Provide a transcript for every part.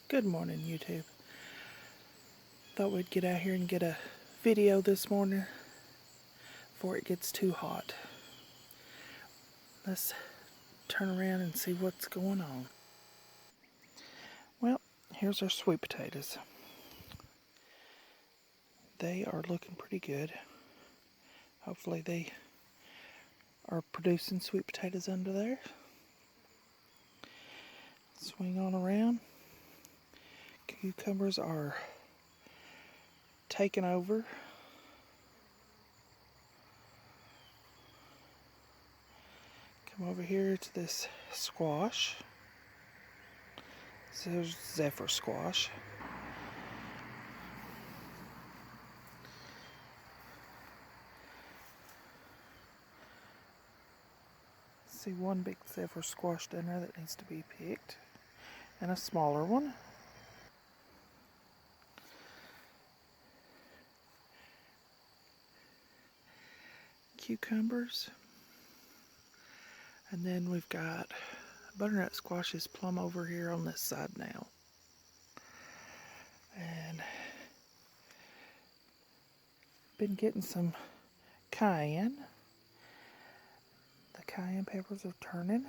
Good morning, YouTube. Thought we'd get out here and get a video this morning before it gets too hot. Let's turn around and see what's going on. Well, here's our sweet potatoes. They are looking pretty good. Hopefully they are producing sweet potatoes under there. Swing on around. Cucumbers are taking over. Come over here to this squash. So there's Zephyr squash. See one big Zephyr squash down there that needs to be picked, and a smaller one. Cucumbers. And then we've got butternut squashes plumb over here on this side now. And been getting some cayenne. The cayenne peppers are turning.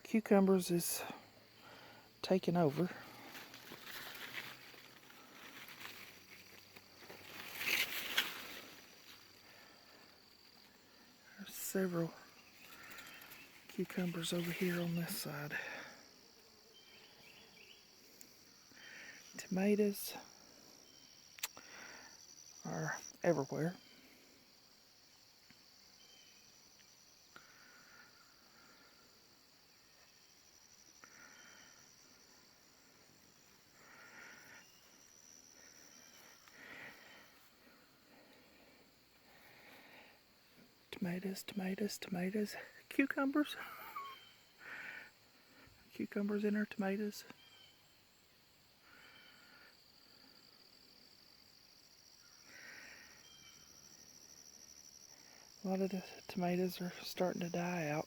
Cucumbers is taking over. There's several cucumbers over here on this side. Tomatoes are everywhere. Tomatoes. Cucumbers. Cucumbers in our tomatoes. A lot of the tomatoes are starting to die out.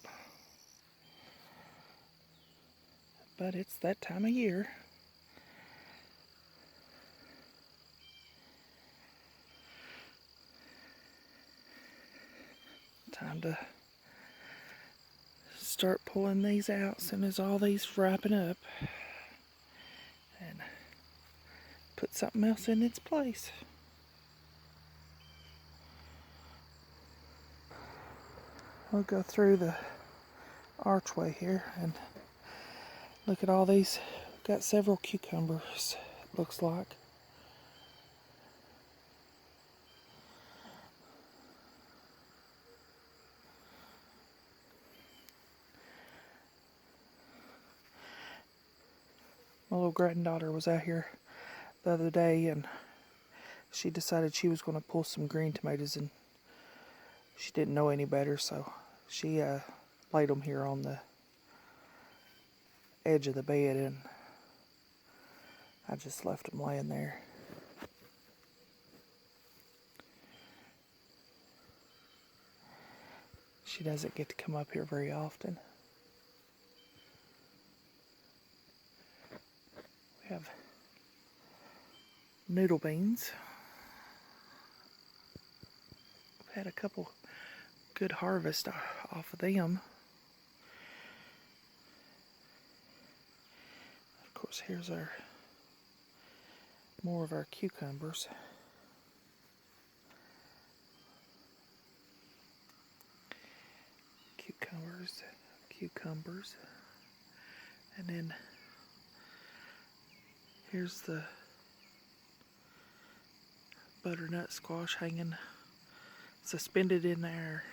But it's that time of year. Time to start pulling these out as soon as all these ripen up and put something else in its place. We'll go through the archway here and look at all these. Got several cucumbers, looks like. My little granddaughter was out here the other day and she decided she was going to pull some green tomatoes, and she didn't know any better, so she laid them here on the edge of the bed, and I just left them laying there. She doesn't get to come up here very often. We have noodle beans. We've had a couple good harvests off of them. Of course, here's more of our cucumbers. Cucumbers. And then here's the butternut squash hanging suspended in there.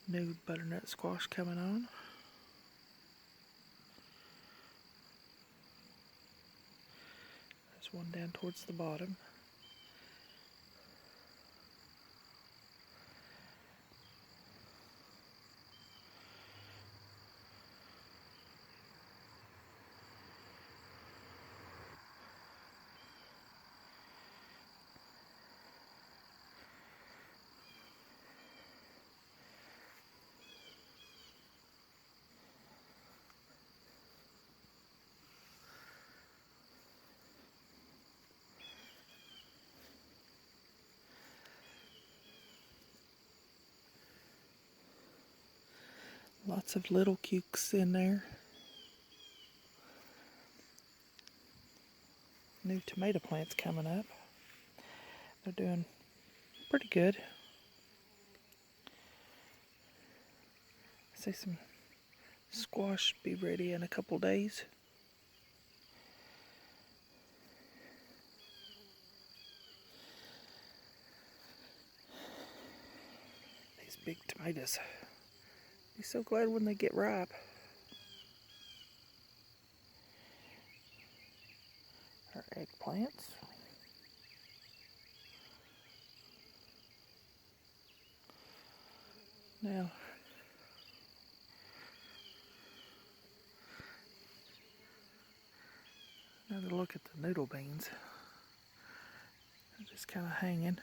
New butternut squash coming on. There's one down towards the bottom. Lots of little cukes in there. New tomato plants coming up. They're doing pretty good. I see some squash be ready in a couple days. These big tomatoes. Be so glad when they get ripe. Our eggplants. Now, another look at the noodle beans. They're just kind of hanging.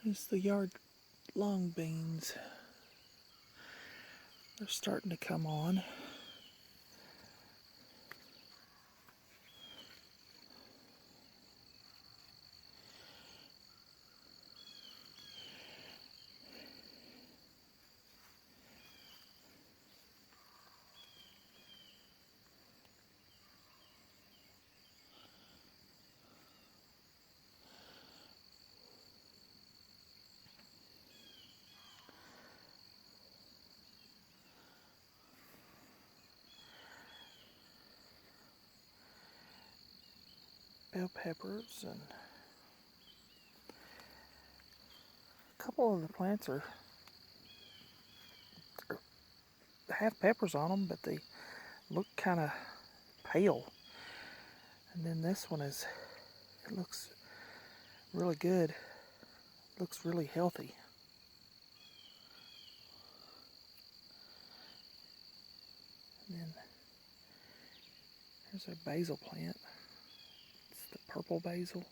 There's the yard long beans. They're starting to come on. Bell peppers, and a couple of the plants have peppers on them, but they look kind of pale. And then this one it looks really good. Looks really healthy. And then here's a basil plant. It's the purple basil.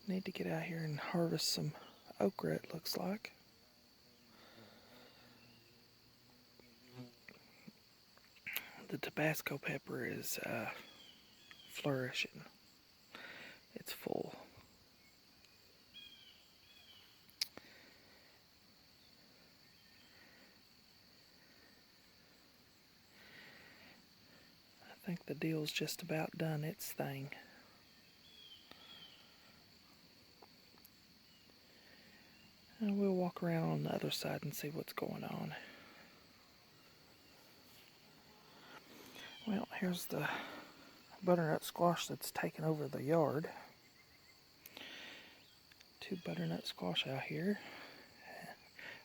Need to get out here and harvest some okra, it looks like. The Tabasco pepper is flourishing. It's full. I think the deal's just about done its thing. And we'll walk around on the other side and see what's going on. Well, here's the butternut squash that's taken over the yard. 2 butternut squash out here.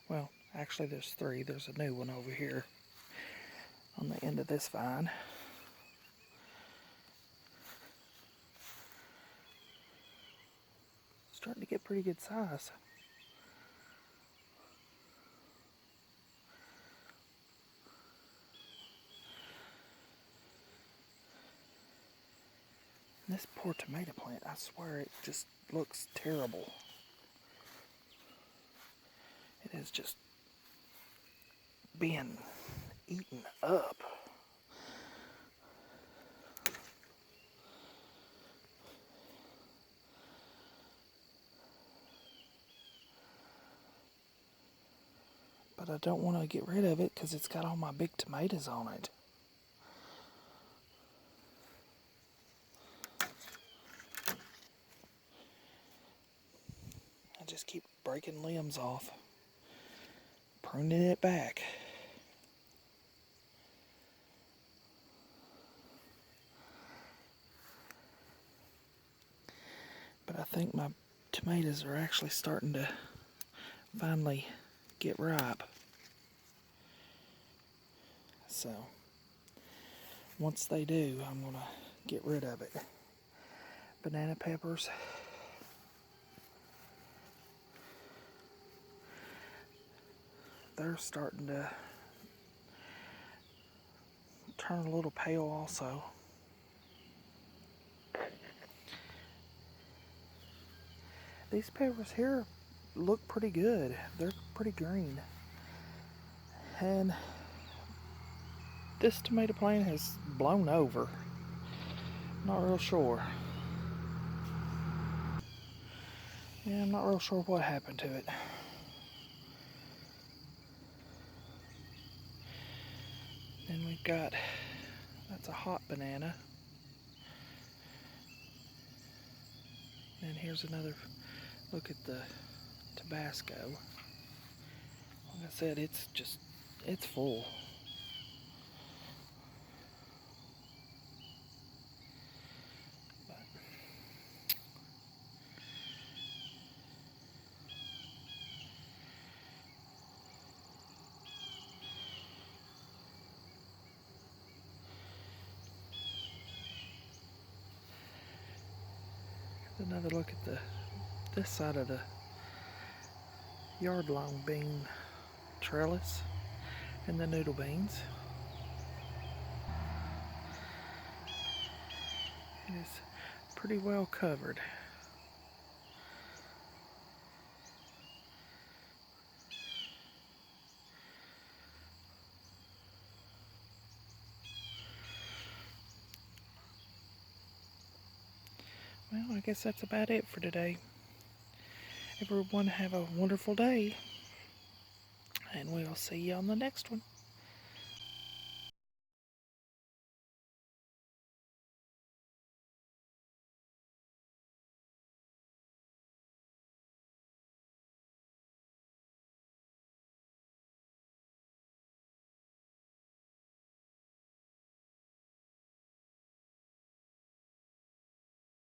Well, actually there's 3. There's a new one over here on the end of this vine. Starting to get pretty good size. This poor tomato plant, I swear it just looks terrible. It is just being eaten up. But I don't want to get rid of it because it's got all my big tomatoes on it. I just keep breaking limbs off, pruning it back. But I think my tomatoes are actually starting to finally get ripe. So once they do, I'm gonna get rid of it. Banana peppers. They're starting to turn a little pale also. these peppers here look pretty good. They're pretty green. And this tomato plant has blown over. Not real sure. Yeah, I'm not real sure what happened to it. Then we've got, that's a hot banana. And here's another look at the Tabasco. Like I said, it's full. But another look at this side of the yard long bean trellis and the noodle beans. It is pretty well covered. Well, I guess that's about it for today. Everyone have a wonderful day, and we'll see you on the next one.